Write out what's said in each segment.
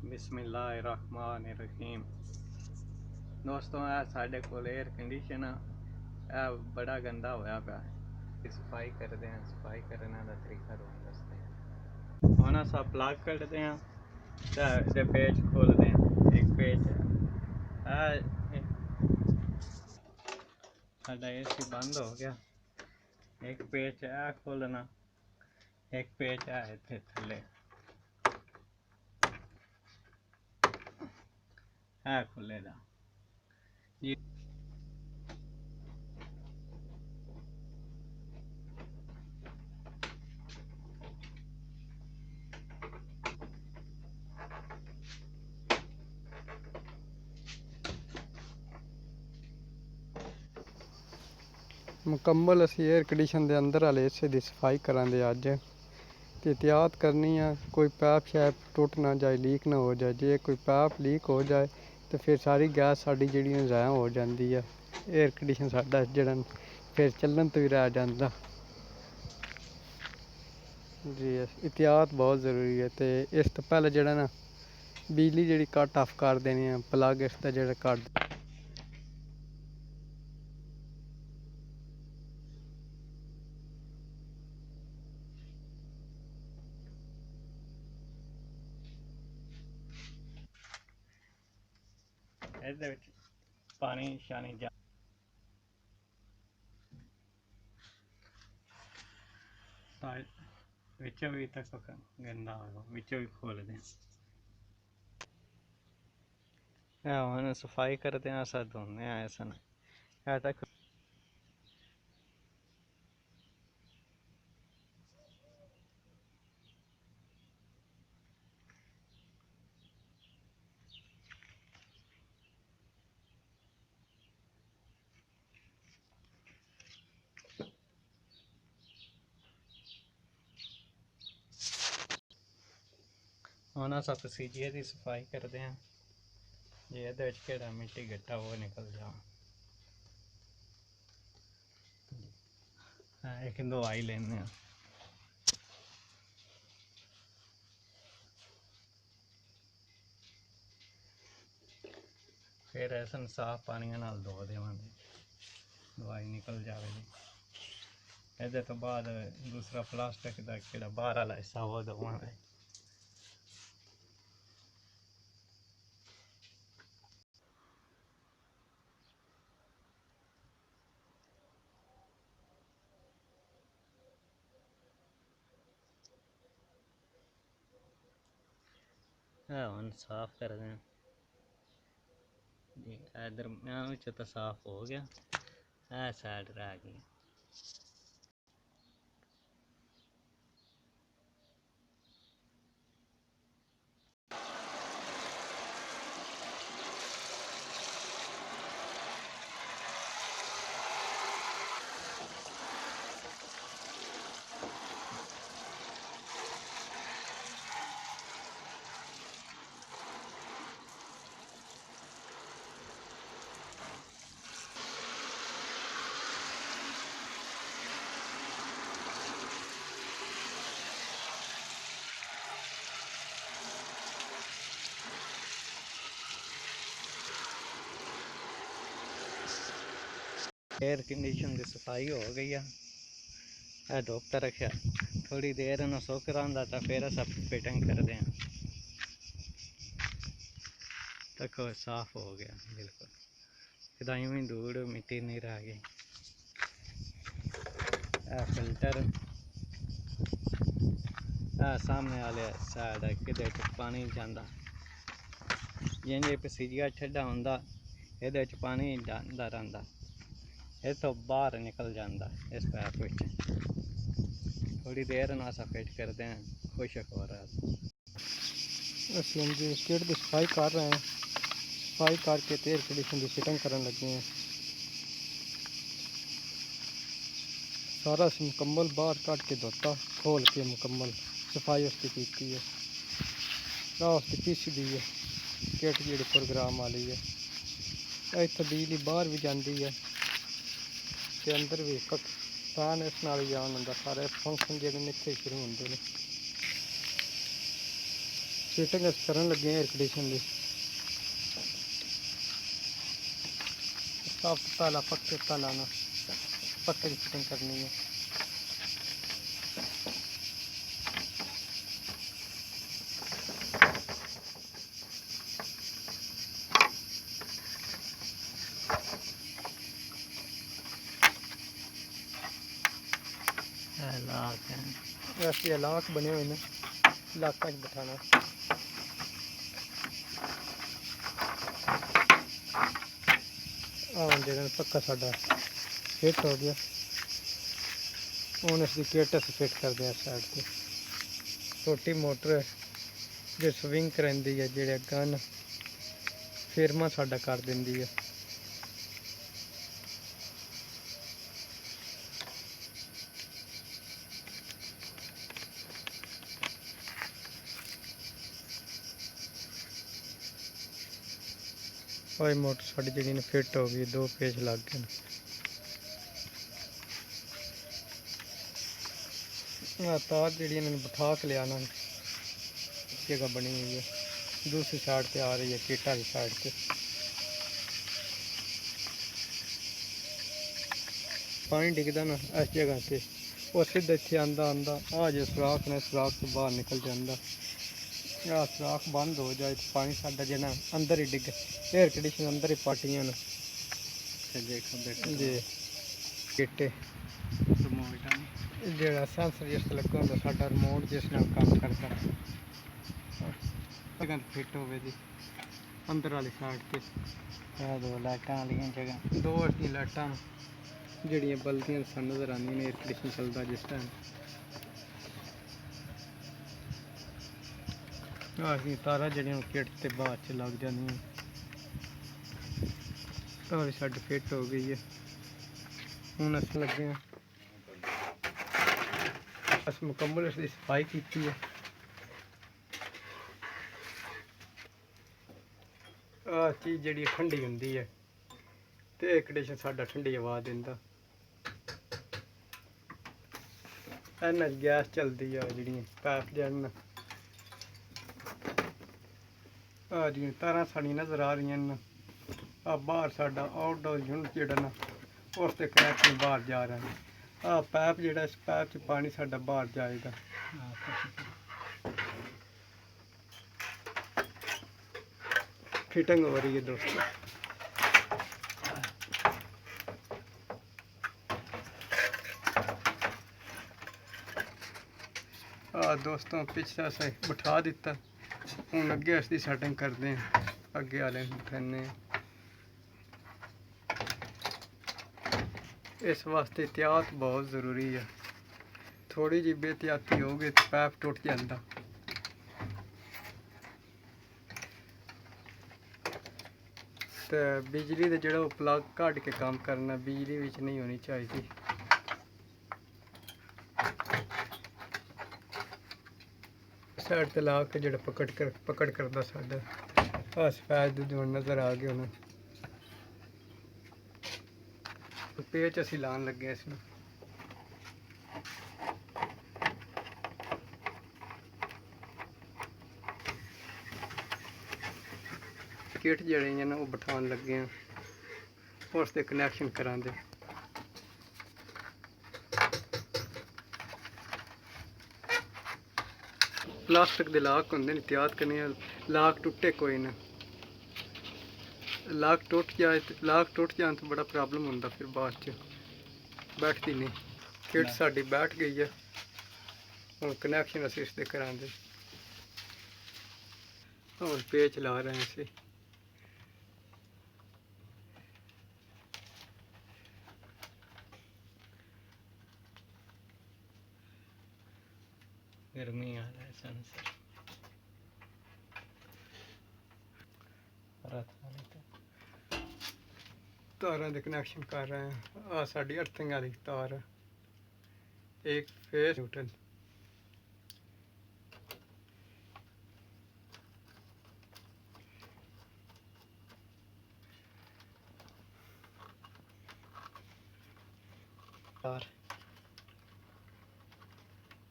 बिस्मिल्लाहिर्रहमानिर्रहीम। दोस्तों साढ़े कोल एयर कंडीशन बड़ा गंदा होया पिया। सफाई करते हैं, सफाई करने का तरीका तुहानू दसते हैं। हुण अस प्लग कड्डदे हैं ते पेच खोलते हैं। एक पेच साडा AC बंद हो गया। एक पेच है खोलना, एक पेच है इत्थे थल्ले है खुले दा। मुकम्मल असी एयर कंडीशन के अंदर वाले हिस्से की सफाई करांगे अज। ते एहतियात करनी है कोई पैप शैप टुट ना जाए, लीक ना हो जाए। जे कोई पैप लीक हो जाए तो फिर सारी गैस साड़ी जिहड़ी ज़ाया हो जाती है। एयर कंडीशन साडा जिहड़ा फिर चलन तो ही रह जाता जी। एहतियात बहुत ज़रूरी है। तो इस तो पहले जिहड़ा ना बिजली जिहड़ी कट ऑफ कर देनी है, प्लग इसका जिहड़ा कट ਇਹਦੇ ਵਿੱਚ ਪਾਣੀ ਸ਼ਾਨੀ ਜਾ ਵਿੱਚੋਂ ਵੀ ਤੱਕ ਗੰਦਾ ਹੋਇਆ, ਵਿੱਚੋਂ ਵੀ ਖੋਲਦੇ ਆ। ਹੁਣ ਸਫਾਈ ਕਰਦੇ ਆ, ਅਸਾਂ ਧੋਨੇ ਆ ਇਸਨ ਇਹ ਤੱਕ ਹੁਣ ਅਸਾਂ ਪਸੀਜੇ ਦੀ ਸਫਾਈ ਕਰਦੇ ਆ। ਜੇ ਇਹਦੇ ਵਿੱਚ ਕਿਹੜਾ ਮਿੱਟੀ ਘੱਟਾ ਉਹ ਨਿਕਲ ਜਾ। ਇੱਕ ਦਵਾਈ ਲੈਂਦੇ ਆ। फिर ऐसा साफ पानी नाल धो देवांगे, दवाई निकल जाएगी। ਇਹਦੇ ਤੋਂ ਬਾਅਦ दूसरा प्लास्टिक ਦਾ ਜਿਹੜਾ बाहर वाला हिस्सा वो धोवांगे। ਹੁਣ साफ कर दें जी। दरम्यान में तो साफ हो गया, साइड रह गई। एयर कंडीशन की सफाई हो गई है। धोता रखा, थोड़ी देर इन्हें सुक रहा तो फिर अस फिटिंग करते हैं। देखो साफ हो गया बिल्कुल, कदाई भी धूड़ मिट्टी नहीं रह गई। फिल्टर सामने वाले साइड कि पानी जाता जिंजे पसीजिया ठंडा होंदा ये पानी जाता रहता, इतो बाहर निकल जाता इस पैप में। थोड़ी देर ना अस फिट करते हैं, खुशक हो रहा है। असं गेट की सफाई कर रहे हैं। सफाई करके एयर कंडीशन की फिटिंग करने लगे हैं। सारा मुकम्मल बाहर कट के धोता, खोल के मुकम्मल सफाई उसकी की है। उसकी पीसी दी है किट जी प्रोग्राम वाली है। इतने बिजली बाहर भी जाती है ते अंदर भी फैन इस नाल ही ऑन होंदा। सारे फंक्शन जिहड़े इत्थे शुरू होंदे ने। फिटिंग करन लगे एयर कंडीशन की। सॉफ्ट ताला पक्के ताला ना पक्के की फिटिंग करनी है। ऐसे लाख बने हुए हैं, लाखा च बिठाना। जो पक्का साडा फिट हो गया, हूँ इसकी किट अस फिट करते हैं साइड से। छोटी मोटर जो स्विंग कराती है, जो गन फिरमा साडा कर देंदी है। और मोटर साड़ी जी फिट हो गई, 2 पेज लग गए। तार जी इन्होंने बिठा के लिया ना, जगह बनी हुई है, दूसरी साइड पे आ रही है किट वाली साइड पे। पानी डिगदा ना इस जगह से, वो सीधा इतने आंदा आंदा आ जो सुराख ने, सुराख से बाहर निकल जाता। आ सुराख बंद हो जाए तो पानी साडा जना अंदर ही डिग, एयर कंडीशन अंदर ही पाटियां न जी। किटे जो सेंसर जिस लगा होंगे साडा रिमोट जिस नाल काम करता फिट होवे जी अंदर वाली साइड पे। 2 लाइटां वाली जगह 2 असली लाइटां जड़ियाँ बल्दियां सन नज़र आंदियां ने एयर कंडीशन चलता जिस टाइम। तारा जड़ियां किट ते बाद च लग जांदियां। और साडी फिट हो गई है। हूँ अस लगे हैं, अस मुकम्मल इसकी सफाई की है। आ चीज़ जी ठंडी होंगी है तो एयर कंडीशन साडा ठंडी हवा दिंदा। इन्हां च गैस चलती है, जी पैप जन जी तारा साड़ी नज़र आ रही हैं। आ बाहर साडा आउटडोर यूनिट जोड़ा ना उससे कनैक्शन बाहर जा रहा है। आ पैप जोड़ा, इस पैप च पानी साडा बाहर जाएगा। फिटिंग हो रही है दोस्तों। दोस्तों पिछला से बिठा दिता, हूँ अगे इसकी सैटिंग करते हैं, अगे वाले बिठाने। इस वास्ते एहतियात बहुत ज़रूरी है, थोड़ी जी बेहतियाती होगी तो पैप टुट जाता। तो बिजली का जोड़ा प्लग कट के काम करना, बिजली विच नहीं होनी चाहिए। साइड ते ला के जो पकड़ करता साडा सफेद नज़र आ गया होना। पेच असी लान लगे इसमें। किट जड़े हैं ना वो बिठान लगे हैं, उससे कनैक्शन करा दे। प्लास्टिक के लाक होंगे ने, एहतियात करनी, लाक टुटे कोई ना। लाक टुट जाए तो बड़ा प्रॉब्लम होता, फिर बाद च बैठती नहीं। किट साड़ी बैठ गई है, और कनैक्शन असी इससे करा दे और पेच ला रहे हैं इसे। गर्मी आ रहा है सेंसर तारा दे कनैक्शन कर रहे हैं। आ साड़ी अर्थिंग वाली तार है, एक फेस न्यूट्रल।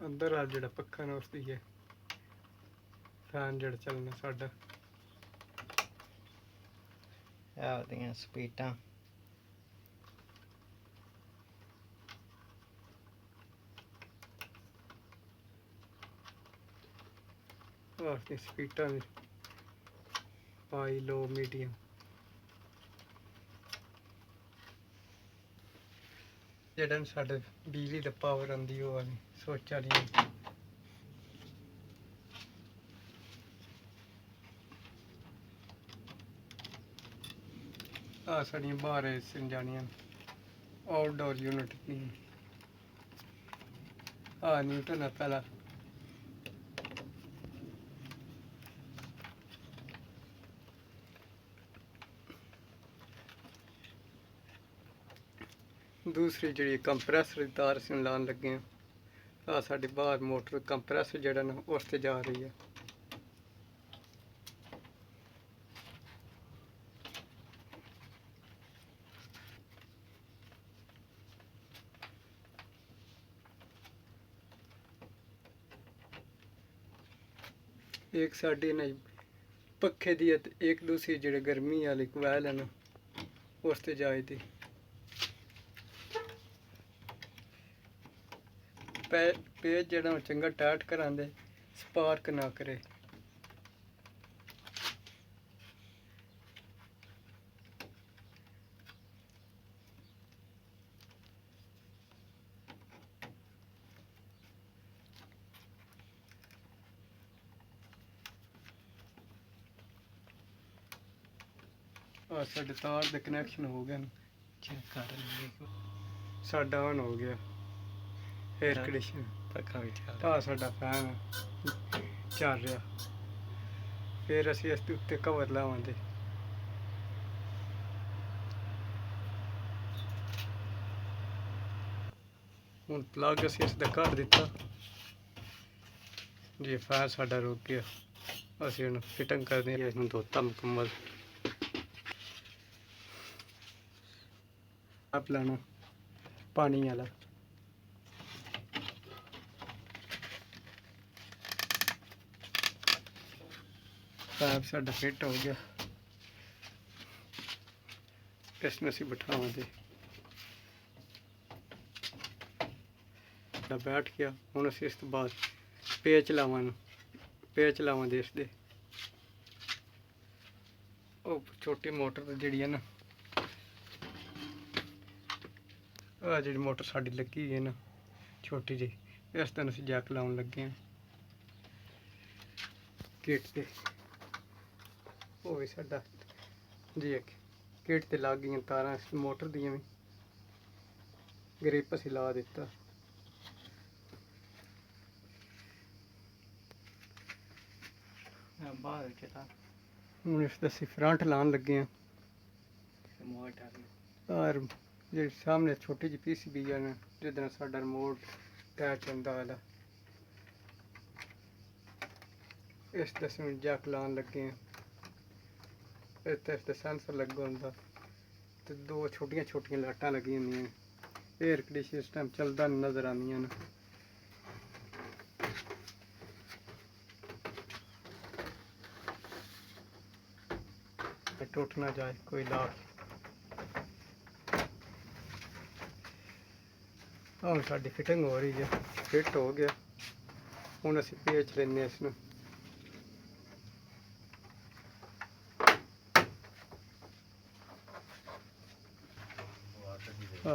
अंदर आ जो पक्खा ना उसकी है फैन जेड़ा चलना साडा ਇਹ ਉਹਦੀਆਂ ਸਪੀਟਾਂ वास्ते स्पीटां हाई लो मीडियम जेड़ा साडे बिजली दा पावर आंदी ओह वाली सोच वाली आ साड़ियां बाहर एसी जानियां आउटडोर यूनिट नहीं आ न्यूटन है पहला दूसरी जी कंप्रेसर की तार असीं लान लगे हैं आ साडी बाहर मोटर कंप्रेसर जेड़ा ना उस ते जा रही है एक साडी ना पखे दी है ते एक दूसरी जेड़ी गर्मी वाली कोयल है ना उस ते जाए दी पेज जेड़ा चंगा टाइट करांदे स्पार्क ना करे साडे तार दे कनैक्शन हो गए ਚੈੱਕ ਕਰ ਲਈ साडा ऑन हो गया एयर कंडीशन ਪੱਖਾ ਵੀ ਚੱਲ आ साडा फैन चल रहा फिर असीं इस दे उत्ते कवर लावांगे हुण प्लग असीं इसदा कढ दित्ता जी फैन साडा रुक गया असीं हुण फिटिंग करनी है इसनूं धोता मुकम्मल आप लाना पानी वाला पैप साडा फिट हो गया इसमें असीं बिठावांगे बैठ गया हुण असीं इस तो बाद पेच लावांगे इसदे ओह छोटी मोटर जिहड़ी है ना आ जी मोटर साड़ी लगी है ना छोटी जी इस दिन असीं जैक लाउन लगे हैं किट ते वो भी साडा जी किट ते लग गई तारां मोटर दियां भी ग्रिप असीं ला दित्ता ਬਾਹਰ ਚਲਾ हुण इसदा असीं फ्रंट लाउन लगे हैं ਰਿਮੋਟ ਆ और जी सामने छोटी जी पीसीबी है ना जिस साडा रिमोट अटैच होंदा वाला इस दस जैक लान लगे हैं इसदा सेंसर लगा होंदा ते दो छोटियां छोटियां लाइटां लगी होंदियां एयर कंडीशन इस टाइम चलदा नज़र आंदियां न टूट ना जाए कोई लाभ हम साड़ी फिटिंग हो रही है फिट हो गया हुण असीं पेच लैने इसनूं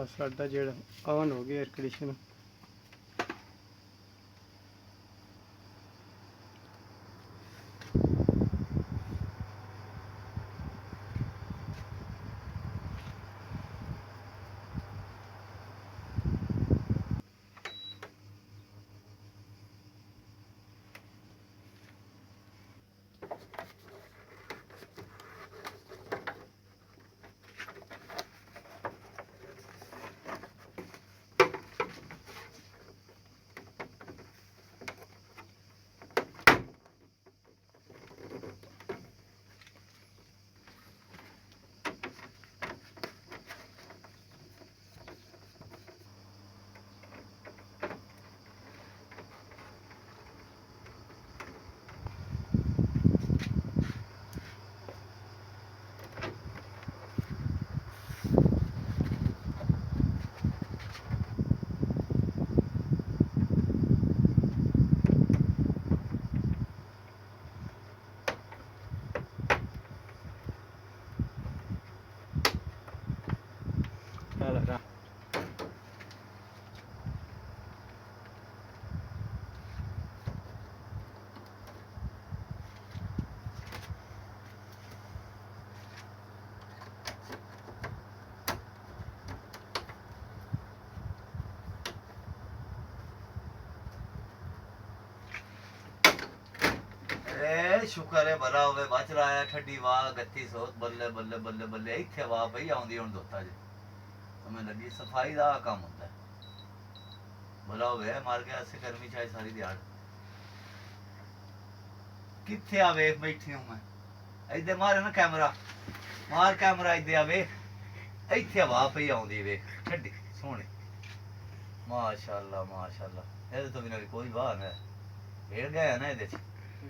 साडा जेड़ा ऑन हो गया एयर कंडीशन ਇਹ ਸ਼ੁਕਰ ਹੈ ਭਲਾ ਹੋਵੇ ਬਚ ਲਾਇਆ ਠੱਡੀ ਵਾਹ ਗੱਤੀ ਸੋਤ ਬੱਲੇ ਬੱਲੇ ਬੱਲੇ ਬੱਲੇ ਇੱਥੇ ਵਾਹ ਪਈ ਆਉਂਦੀ ਹੁਣ ਦੋਤਾ ਜੇ ਸਮਝ ਲੱਗੀ ਸਫਾਈ ਦਾ ਕੰਮ ਹੁੰਦਾ ਹੈ ਭਲਾ ਹੋਵੇ ਮਰ ਗਿਆ ਅਸੀਂ ਗਰਮੀ ਚਾਹੀ ਸਾਰੀ ਦਿਹਾੜ ਕਿੱਥੇ ਆ ਵੇਖ ਬੈਠੀ ਹੂੰ ਮੈਂ ਇੱਧੇ ਮਾਰੇ ਨਾ ਕੈਮਰਾ ਮਾਰ ਕੈਮਰਾ ਇੱਧੇ ਆ ਵੇਖ ਇੱਥੇ ਹਵਾ ਪਈ ਆਉਂਦੀ ਵੇਖ ਠੱਡੀ ਸੋਹਣੀ ਮਾਸ਼ਾਅੱਲਾ ਮਾਸ਼ਾਅੱਲਾ ਇਹਦੇ ਤੋਂ ਬਿਨਾਂ ਵੀ ਕੋਈ ਵਾਹ ਨਾ ਭੇੜ ਗਿਆ ਨਾ ਇਹਦੇ ਚ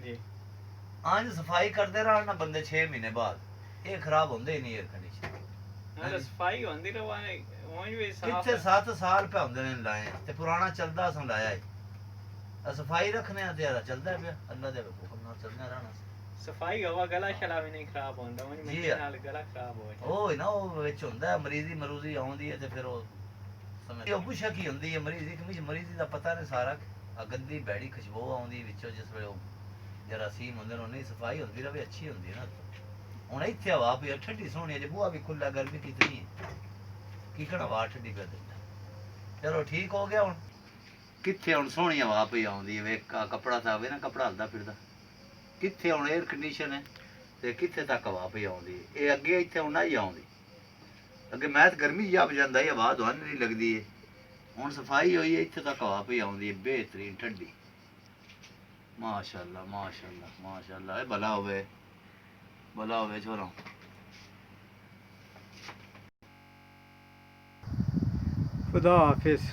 ਜੀ ਅੱਜ ਸਫਾਈ ਕਰਦੇ ਰਹਿਣ ਨਾ ਬੰਦੇ 6 ਮਹੀਨੇ ਬਾਅਦ ਇਹ ਖਰਾਬ ਹੁੰਦੇ ਹੀ ਨਹੀਂ 에ਅਰ ਕੰਡੀਸ਼ਨ ਸਫਾਈ ਹੁੰਦੀ ਰਵਾਨੇ ਉਂਝ ਵੀ ਸਾਫ ਕਿੱਥੇ 7 ਸਾਲ ਪੈ ਹੁੰਦੇ ਨੇ ਲਾਏ ਤੇ ਪੁਰਾਣਾ ਚੱਲਦਾ ਸੰ ਲਾਇਆ ਹੈ ਸਫਾਈ ਰੱਖਣੇ ਆ ਤੇ ਯਾਰ ਚੱਲਦਾ ਪਿਆ ਅੱਲਾ ਦੇ ਹੁਕਮ ਨਾਲ ਚੱਲਣਾ ਰਹਿਣਾ ਸਫਾਈ ਹਵਾ ਗਲਾ ਛੜਾ ਵੀ ਨਹੀਂ ਖਰਾਬ ਹੁੰਦਾ ਉਂਝ ਮਿੱਟੀ ਨਾਲ ਗਲਾ ਖਰਾਬ ਹੋ ਜਾਂਦਾ ਉਹ ਨਾ ਉਹ ਵਿੱਚ ਹੁੰਦਾ ਮਰੀਜ਼ੀ ਮਰੂਜ਼ੀ ਆਉਂਦੀ ਹੈ ਤੇ ਫਿਰ ਉਹ ਸਮਝ ਉਹ ਪੁੱਛਿਆ ਕੀ ਹੁੰਦੀ ਹੈ ਮਰੀਜ਼ੀ ਕਿ ਮਰੀਜ਼ੀ ਦਾ ਪਤਾ ਨਹੀਂ ਸਾਰਾ ਗੰਦੀ ਬੈੜੀ ਖੁਸ਼ਬੂ ਆਉਂਦੀ ਵਿੱਚੋਂ ਜਿਸ ਵੇਲੇ ਉਹ ਜਰਾਸੀਮ ਹੁੰਦੇ ਨੇ ਨਹੀਂ ਸਫਾਈ ਹੁੰਦੀ ਰਵੇ ਅੱਛੀ ਹੁੰਦੀ ਨਾ ਹੁਣ ਇੱਥੇ ਹਵਾ ਪਈ ਠੰਡੀ ਸੋਹਣੀ ਜੇ ਬੂਹਾ ਵੀ ਖੁੱਲਾ ਗਰਮੀ ਕਿਤਨੀ ਹੈ ਕੀ ਕਹਣਾ ਹਵਾ ਠੰਡੀ ਕਰ ਦਿੰਦਾ ਚਲੋ ਠੀਕ ਹੋ ਗਿਆ ਹੁਣ ਕਿੱਥੇ ਹੁਣ ਸੋਹਣੀ ਹਵਾ ਪਈ ਆਉਂਦੀ ਹੈ ਵੇਖ ਕੱਪੜਾ ਤਾਂ ਹੋਵੇ ਨਾ ਕੱਪੜਾ ਹਲਦਾ ਫਿਰਦਾ ਕਿੱਥੇ ਹੁਣ 에ਅਰ ਕੰਡੀਸ਼ਨ ਹੈ ਤੇ ਕਿੱਥੇ ਤੱਕ ਹਵਾ ਪਈ ਆਉਂਦੀ ਹੈ ਇਹ ਅੱਗੇ ਇੱਥੇ ਹੁਣ ਨਹੀਂ ਆਉਂਦੀ ਅੱਗੇ ਮੈਂ ਤਾਂ ਗਰਮੀ ਜਬ ਜਾਂਦਾ ਹੈ ਹਵਾ ਦੁਆਨ ਨਹੀਂ ਲੱਗਦੀ ਹੈ ਹੁਣ ਸਫਾਈ ਹੋਈ ਹੈ ਇੱਥੇ ਤੱਕ ਹਵਾ ਪਈ ਆਉਂਦੀ ਹੈ ਬਿਹਤਰੀਨ ਠੰਡੀ ਮਾਸ਼ਾਅੱਲਾ ਮਾਸ਼ਾਅੱਲਾ ਮਾਸ਼ਾਅੱਲਾ ਇਹ ਭਲਾ ਹੋਵੇ ਛੋਰਾ खुदा हाफिज।